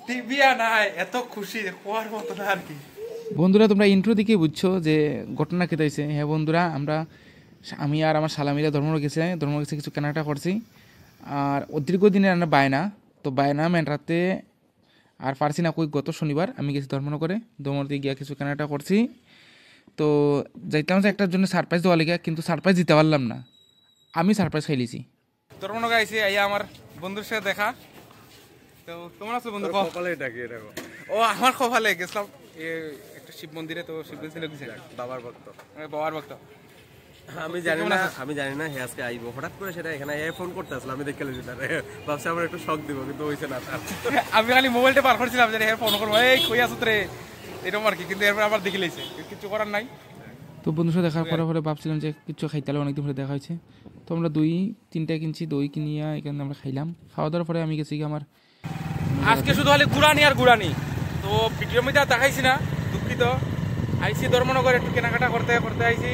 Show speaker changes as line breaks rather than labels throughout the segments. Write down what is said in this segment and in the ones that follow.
টিভিয়া নাই এত খুশি হওয়ার মতো না আর কি।
বন্ধুরা তোমরা ইন্ট্রো দিকে বুঝছো যে ঘটনা কেটে হয়েছে। হ্যাঁ বন্ধুরা, আমি আর আমার শালামিরা ধর্মনগর গেছে কিছু কেনাকাটা করছি। আর দীর্ঘ দিনের আমরা বায়না, তো বায়না মেটাতে আর পারছি না। কই গত শনিবার আমি গেছি ধর্মনগরে, ধর্মনগরে গিয়া কিছু কেনাকাটা করছি। তো যাইতাম যে একটার জন্য সারপ্রাইজ দেওয়া লেগে, কিন্তু সারপ্রাইজ দিতে পারলাম না। আমি সারপ্রাইজ খাইলিছি।
ধর্মনগর আইছি, আইয়া আমার বন্ধুর সাথে দেখা। তো কেমন আছো বন্ধু?
কপালে ডাকি এরকম।
ও আমার কপালে গেছিলাম একটা শিব মন্দিরে, তো শিব মন্দিরে গেছি
বাবার ভক্ত।
বাবার ভক্ত।
আমি জানি না হে আজকে আইবো হঠাৎ করে, সেটা এখানে ফোন করতে আসলে আমি দেখে লেছি তারে, ভাবছি আমার একটু শখ দিব, কিন্তু হইছে না।
আমি খালি মোবাইলটা পার করছিলাম যে ফোন করবো, এই কই আছো রে এরকম আর কি, কিন্তু এরপর আবার দেখে লেছে, কিছু করার নাই।
তো বন্ধুর সাথে দেখার পরে ভাবছিলাম যে কিছু খাইতে হলে, অনেকদিন ধরে দেখা হয়েছে। তো আমরা 2-3টা কিনছি, দই কিনিয়া এখানে আমরা খাইলাম। খাওয়া দাওয়ার পরে আমি গেছি আমার
আজকে শুধু খালি গুড়ানি আর গুড়ানি। তো ভিডিওর মধ্যে আর দেখাইছি না, দুঃখিত। আইসি ধর্মনগর একটু কেনাকাটা করতে আইসি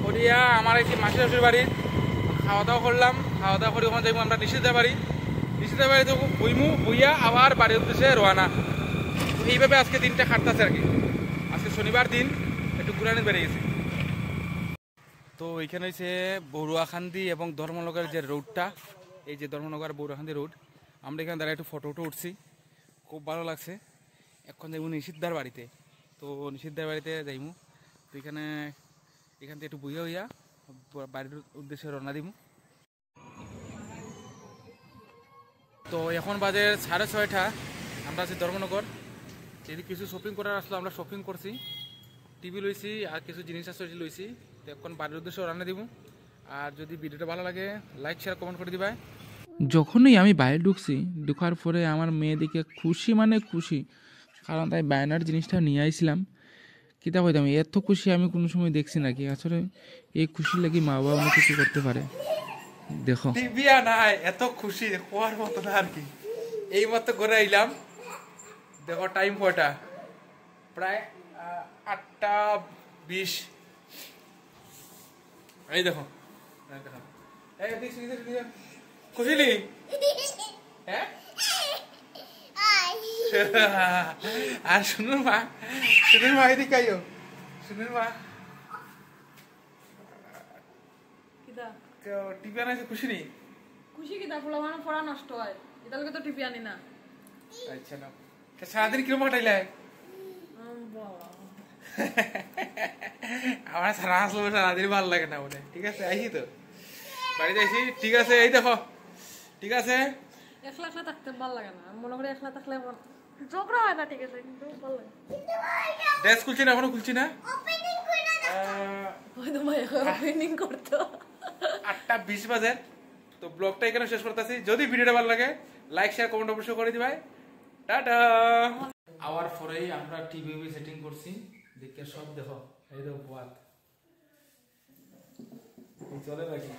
করিয়া আমার আইসি মাসি শাশুড়ির বাড়ির। খাওয়া দাওয়া করলাম, খাওয়া দাওয়া করে ওখানে যাইবো আমরা নিষিদ্ধের বাড়ি তো বইয়া আবার বাড়ির উদ্দেশ্যে রওনা। তো এইভাবে আজকে দিনটা কাটতেছে আর কি। আজকে শনিবার দিন, একটু গুড়ানি বেড়ে গেছে। তো এইখানে হচ্ছে বড়ুয়াখান্দি এবং ধর্মনগরের যে রোডটা, এই যে ধর্মনগর বড়ুয়াখান্দি রোড, আমরা এখানে দাঁড়িয়ে একটু ফটো উঠছি, খুব ভালো লাগছে। এখন যাইব নিষিদ্ধার বাড়িতে। তো নিষিদ্ধার বাড়িতে যাইমু। তো এখান থেকে একটু বইয়া হইয়া বাড়ির উদ্দেশ্যে রওনা দিব। তো এখন বাজে 6:30, আমরা আছি ধর্মনগর। যদি কিছু শপিং করার আসলো, আমরা শপিং করছি, টিভি লইছি আর কিছু জিনিস আসলে লইছি। তো এখন বাড়ির উদ্দেশ্যে রান্না দিব। আর যদি ভিডিওটা ভালো লাগে লাইক শেয়ার কমেন্ট করে দিবাই।
যখনই আমি বাইরে ঢুকার পরে আমার মেয়ে দিকে খুশি মানে খুশি, কারণ তাই বায়নার জিনিসটা নিয়ে আইছিলাম। কিতা কইতাম, এত খুশি আমি কোনো সময় দেখছি নাকি। আসলে এই খুশি লাগি মা বাবা অনেক কিছু করতে পারে। দেখো
টিভিয়া নাই এত খুশি হওয়ার মতো না আর কি। এই মাত্র করে আইলাম, দেখো টাইম কয়টা, প্রায় 8:20। এই দেখো খুশি নি? হ্যাঁ আর শুনুন মা এদিকে আইও। শুনুন মা টিভি আনাইছে, খুশি নি?
খুশি কিতা ফুলা মানে পড়া নষ্ট হয়, এটা লগে তো টিভি আনি না।
আচ্ছা না, সারাদিন কিরকম কাটাইলে? আমার সারা আসলে সারাদিন ভালো লাগে না মনে। ঠিক আছে আইসি তো, বাড়িতে আইসি। ঠিক আছে, এই দেখো ঠিক আছে।
একলা একলা থাকতে ভালো লাগে না, মনে করি একলা থাকলে ঝগড়া হয় না। ঠিক আছে, কিন্তু ভালো লাগে।
ড্রেস খুলছি না, এখনো খুলছি না।
ওপেনিং করতো
8:20 বাজে। তো ব্লগটা এখানে শেষ করতেছি। যদি ভিডিওটা ভালো লাগে লাইক শেয়ার কমেন্ট অবশ্যই করে দিবাই। টাটা। আওয়ার পরেই আমরা টিভি সেটিং করছি, দেখে সব দেখো। এই দেখো চলে নাকি।